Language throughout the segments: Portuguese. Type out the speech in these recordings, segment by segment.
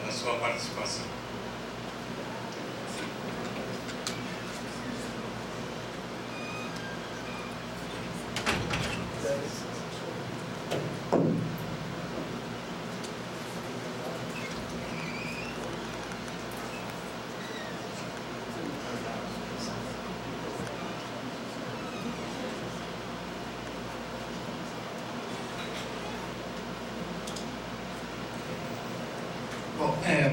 a sua participação.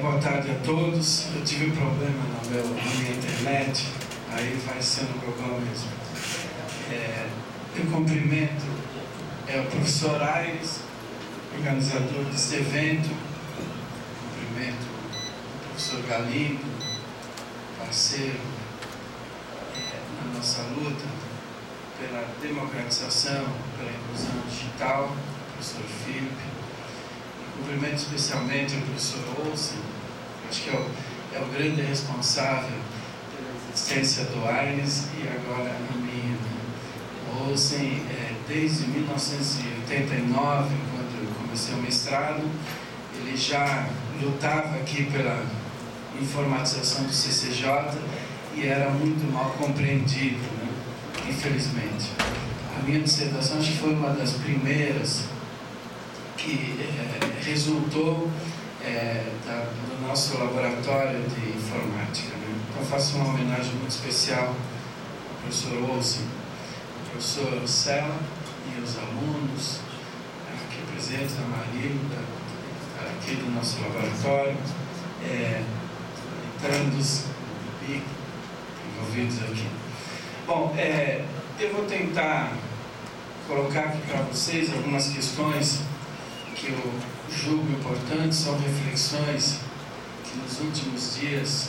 Boa tarde a todos. Eu tive um problema na minha internet, aí vai sendo gogó mesmo. Eu cumprimento o professor Aires, organizador desse evento. Cumprimento o professor Galindo, parceiro na nossa luta pela democratização, pela inclusão digital, o professor Filipe. Cumprimento especialmente o professor Olsen, acho que é o grande responsável pela existência do Aires e agora a minha. O Olsen, desde 1989, quando eu comecei o mestrado, ele já lutava aqui pela informatização do CCJ e era muito mal compreendido, né? Infelizmente. A minha dissertação acho que foi uma das primeiras que resultou do nosso laboratório de informática, né? Então faço uma homenagem muito especial ao professor Olsen, ao professor Sela e aos alunos aqui presentes, a Marilda, aqui do nosso laboratório, tantos envolvidos aqui. Bom, eu vou tentar colocar aqui para vocês algumas questões que eu julgo importantes, são reflexões que nos últimos dias,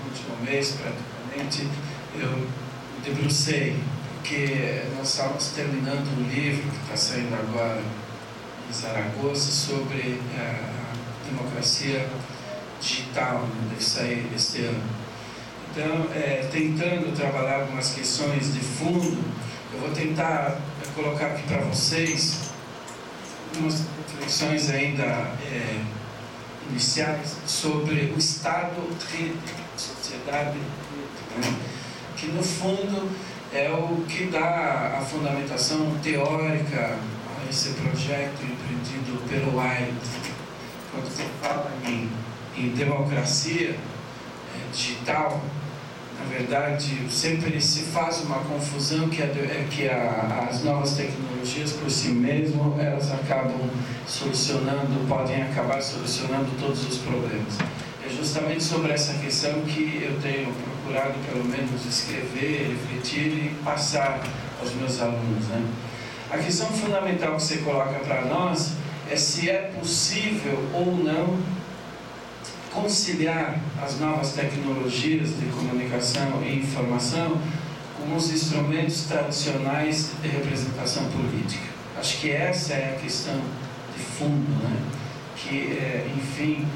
no último mês praticamente, eu debrucei, porque nós estávamos terminando um livro que está saindo agora em Zaragoza sobre a democracia digital, né? Deve sair este ano. Então, tentando trabalhar algumas questões de fundo, eu vou tentar colocar aqui para vocês algumas reflexões ainda iniciais sobre o Estado de sociedade, né? Que no fundo é o que dá a fundamentação teórica a esse projeto empreendido pelo Aires. Quando se fala em democracia digital, na verdade, sempre se faz uma confusão que as novas tecnologias por si mesmas, elas acabam podem acabar solucionando todos os problemas. É justamente sobre essa questão que eu tenho procurado, pelo menos, escrever, refletir e passar aos meus alunos, né? A questão fundamental que você coloca para nós é se é possível ou não conciliar as novas tecnologias de comunicação e informação com os instrumentos tradicionais de representação política. Acho que essa é a questão de fundo, né? Que, enfim,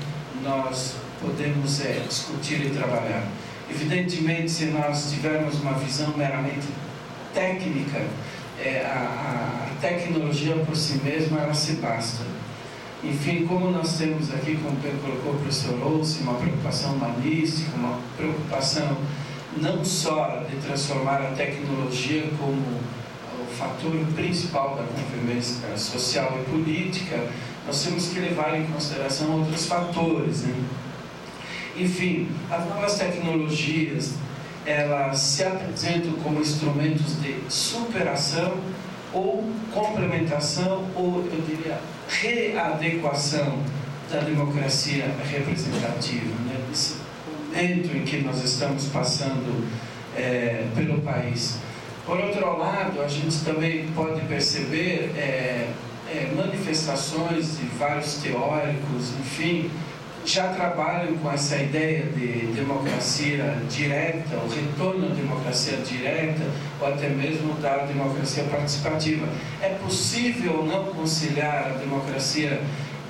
nós podemos discutir e trabalhar. Evidentemente, se nós tivermos uma visão meramente técnica, a tecnologia por si mesma, ela se basta. Enfim, como nós temos aqui, como bem colocou o professor Olsen, uma preocupação humanística, uma preocupação não só de transformar a tecnologia como o fator principal da convivência social e política, nós temos que levar em consideração outros fatores, né? Enfim, as novas tecnologias, elas se apresentam como instrumentos de superação ou complementação, ou eu diria readequação da democracia representativa, né? Esse momento em que nós estamos passando pelo país. Por outro lado, a gente também pode perceber manifestações de vários teóricos, enfim, já trabalham com essa ideia de democracia direta, o retorno à democracia direta, ou até mesmo da democracia participativa. É possível não conciliar a democracia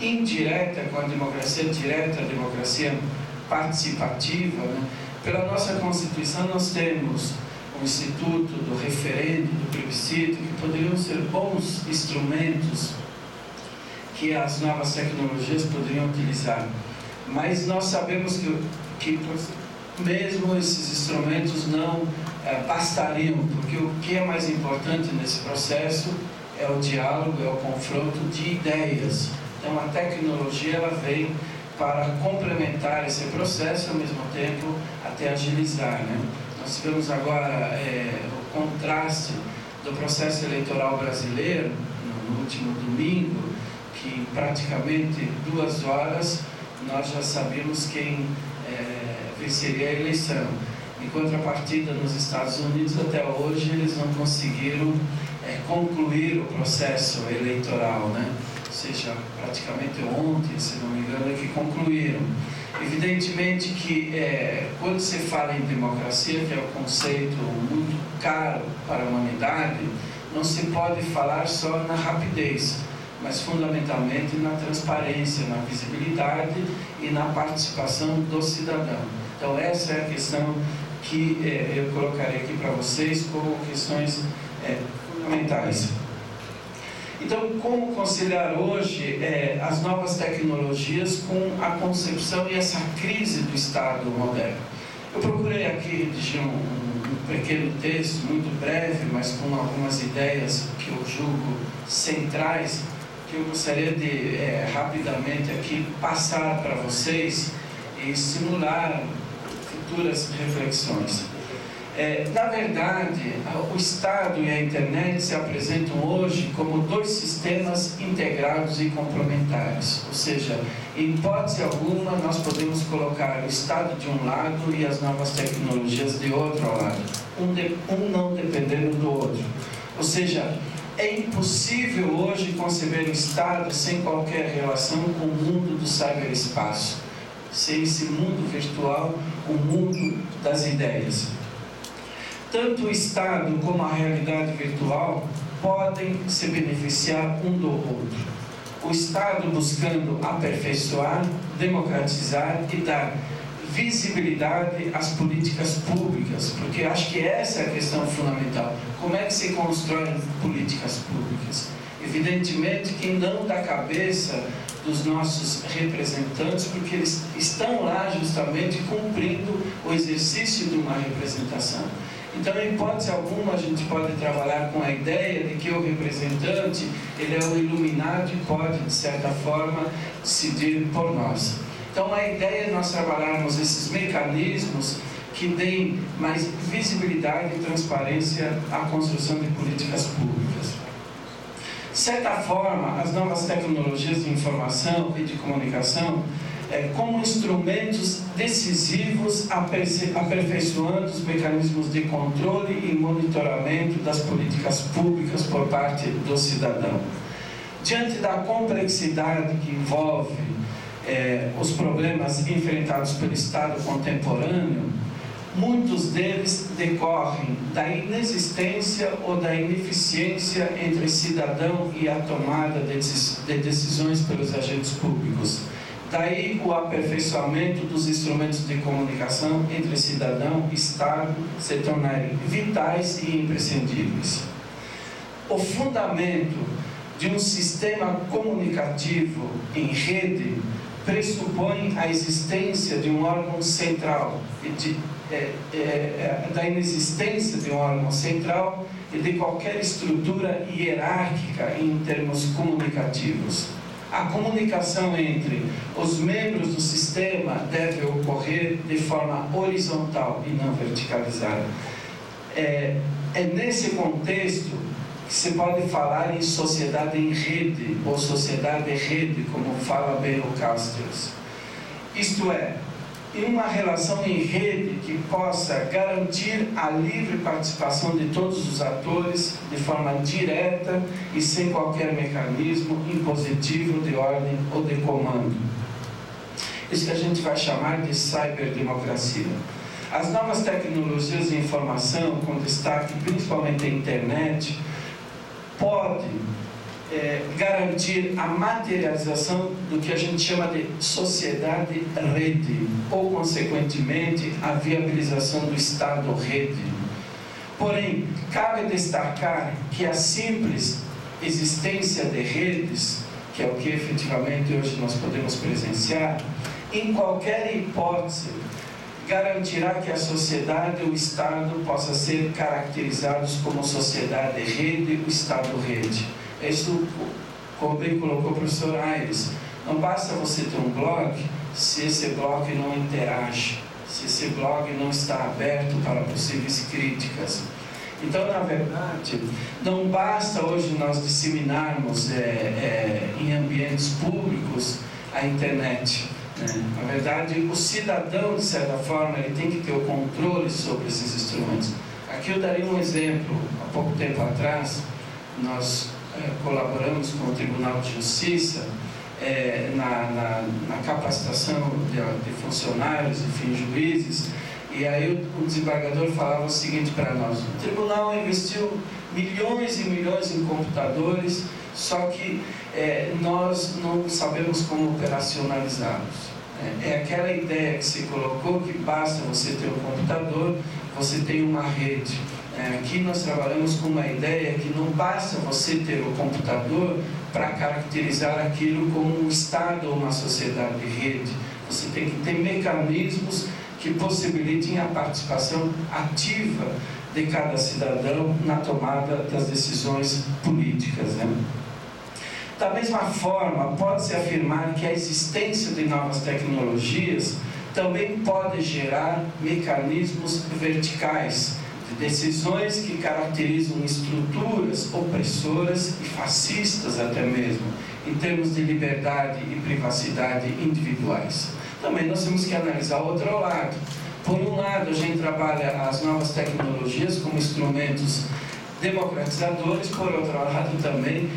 indireta com a democracia direta, a democracia participativa, né? Pela nossa Constituição, nós temos o Instituto do Referendo, do Plebiscito, que poderiam ser bons instrumentos que as novas tecnologias poderiam utilizar. Mas nós sabemos que mesmo esses instrumentos não bastariam, porque o que é mais importante nesse processo é o diálogo, é o confronto de ideias. Então a tecnologia ela vem para complementar esse processo, ao mesmo tempo até agilizar, né? Nós tivemos agora o contraste do processo eleitoral brasileiro no último domingo, que em praticamente 2 horas nós já sabíamos quem venceria a eleição. Em contrapartida, nos Estados Unidos, até hoje, eles não conseguiram concluir o processo eleitoral, né? Ou seja, praticamente ontem, se não me engano, é que concluíram. Evidentemente que quando se fala em democracia, que é um conceito muito caro para a humanidade, não se pode falar só na rapidez, mas fundamentalmente na transparência, na visibilidade e na participação do cidadão. Então essa é a questão que eu colocarei aqui para vocês como questões fundamentais. Então, como conciliar hoje as novas tecnologias com a concepção e essa crise do Estado moderno? Eu procurei aqui redigir um pequeno texto, muito breve, mas com algumas ideias que eu julgo centrais, que eu gostaria de rapidamente aqui passar para vocês e estimular futuras reflexões. Na verdade, o Estado e a internet se apresentam hoje como 2 sistemas integrados e complementares. Ou seja, em hipótese alguma, nós podemos colocar o Estado de um lado e as novas tecnologias de outro lado, um não dependendo do outro. Ou seja, é impossível hoje conceber o Estado sem qualquer relação com o mundo do cyberespaço, sem esse mundo virtual, o mundo das ideias. Tanto o Estado como a realidade virtual podem se beneficiar um do outro. O Estado buscando aperfeiçoar, democratizar e dar visibilidade às políticas públicas, porque acho que essa é a questão fundamental. Como é que se constroem políticas públicas? Evidentemente que não da cabeça dos nossos representantes, porque eles estão lá justamente cumprindo o exercício de uma representação. Então, em hipótese alguma, a gente pode trabalhar com a ideia de que o representante, ele é o iluminado e pode, de certa forma, decidir por nós. Então, a ideia é nós trabalharmos esses mecanismos que deem mais visibilidade e transparência à construção de políticas públicas. De certa forma, as novas tecnologias de informação e de comunicação como instrumentos decisivos aperfeiçoando os mecanismos de controle e monitoramento das políticas públicas por parte do cidadão. Diante da complexidade que envolve os problemas enfrentados pelo Estado contemporâneo, muitos deles decorrem da inexistência ou da ineficiência entre cidadão e a tomada de decisões pelos agentes públicos. Daí o aperfeiçoamento dos instrumentos de comunicação entre cidadão e Estado se tornarem vitais e imprescindíveis. O fundamento de um sistema comunicativo em rede pressupõe a existência de um órgão central, da inexistência de um órgão central e de qualquer estrutura hierárquica em termos comunicativos. A comunicação entre os membros do sistema deve ocorrer de forma horizontal e não verticalizada. É nesse contexto que se pode falar em sociedade em rede, ou sociedade em rede, como fala bem o Castells. Isto é, em uma relação em rede que possa garantir a livre participação de todos os atores de forma direta e sem qualquer mecanismo impositivo de ordem ou de comando. Isso que a gente vai chamar de cyberdemocracia. As novas tecnologias de informação, com destaque principalmente a internet, podem garantir a materialização do que a gente chama de sociedade-rede, ou, consequentemente, a viabilização do Estado-rede. Porém, cabe destacar que a simples existência de redes, que é o que efetivamente hoje nós podemos presenciar, em qualquer hipótese, garantirá que a sociedade e o Estado possam ser caracterizados como sociedade rede e o Estado rede. Isso, como bem colocou o professor Aires, não basta você ter um blog se esse blog não interage, se esse blog não está aberto para possíveis críticas. Então, na verdade, não basta hoje nós disseminarmos em ambientes públicos a internet. Na verdade, o cidadão, de certa forma, ele tem que ter o controle sobre esses instrumentos. Aqui eu daria um exemplo. Há pouco tempo atrás, nós colaboramos com o Tribunal de Justiça na capacitação de funcionários, enfim, juízes, e aí o desembargador falava o seguinte para nós: o tribunal investiu milhões e milhões em computadores, só que nós não sabemos como operacionalizá-los. É aquela ideia que se colocou que basta você ter um computador, você tem uma rede. Aqui nós trabalhamos com uma ideia que não basta você ter o computador para caracterizar aquilo como um Estado ou uma sociedade de rede. Você tem que ter mecanismos que possibilitem a participação ativa de cada cidadão na tomada das decisões políticas. Da mesma forma, pode-se afirmar que a existência de novas tecnologias também pode gerar mecanismos verticais, de decisões que caracterizam estruturas opressoras e fascistas até mesmo, em termos de liberdade e privacidade individuais. Também nós temos que analisar o outro lado. Por um lado, a gente trabalha as novas tecnologias como instrumentos democratizadores, por outro lado também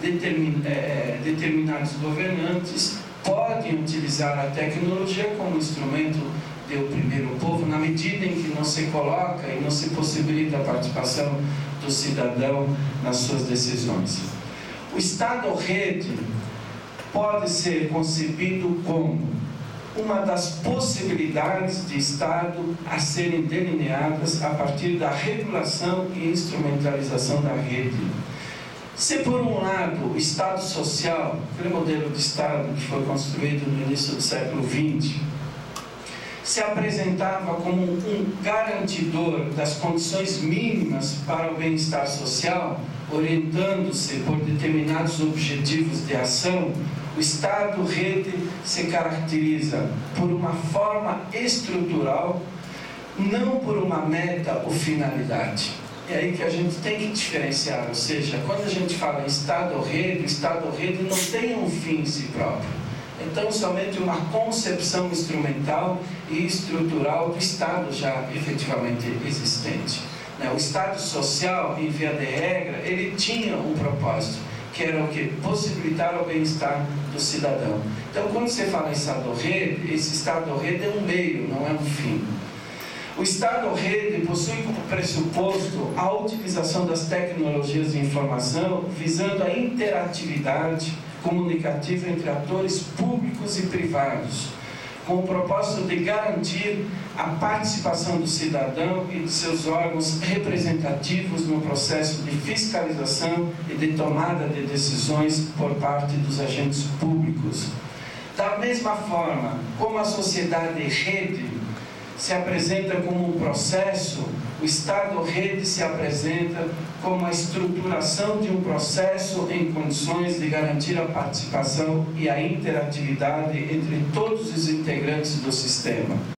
determinados governantes podem utilizar a tecnologia como instrumento de oprimir o povo, na medida em que não se coloca e não se possibilita a participação do cidadão nas suas decisões. O Estado-rede pode ser concebido como uma das possibilidades de Estado a serem delineadas a partir da regulação e instrumentalização da rede. Se por um lado o Estado social, aquele modelo de Estado que foi construído no início do século XX, se apresentava como um garantidor das condições mínimas para o bem-estar social, orientando-se por determinados objetivos de ação, o Estado-rede se caracteriza por uma forma estrutural, não por uma meta ou finalidade. É aí que a gente tem que diferenciar, ou seja, quando a gente fala em Estado-rede, o Estado-rede não tem um fim em si próprio. Então, somente uma concepção instrumental e estrutural do Estado já efetivamente existente. O Estado social, em via de regra, ele tinha um propósito, que era o que? Possibilitar o bem-estar do cidadão. Então, quando você fala em Estado-rede, esse Estado-rede é um meio, não é um fim. O Estado-rede possui como pressuposto a utilização das tecnologias de informação visando a interatividade comunicativa entre atores públicos e privados, com o propósito de garantir a participação do cidadão e de seus órgãos representativos no processo de fiscalização e de tomada de decisões por parte dos agentes públicos. Da mesma forma, como a sociedade rede se apresenta como um processo, o Estado-rede se apresenta como a estruturação de um processo em condições de garantir a participação e a interatividade entre todos os integrantes do sistema.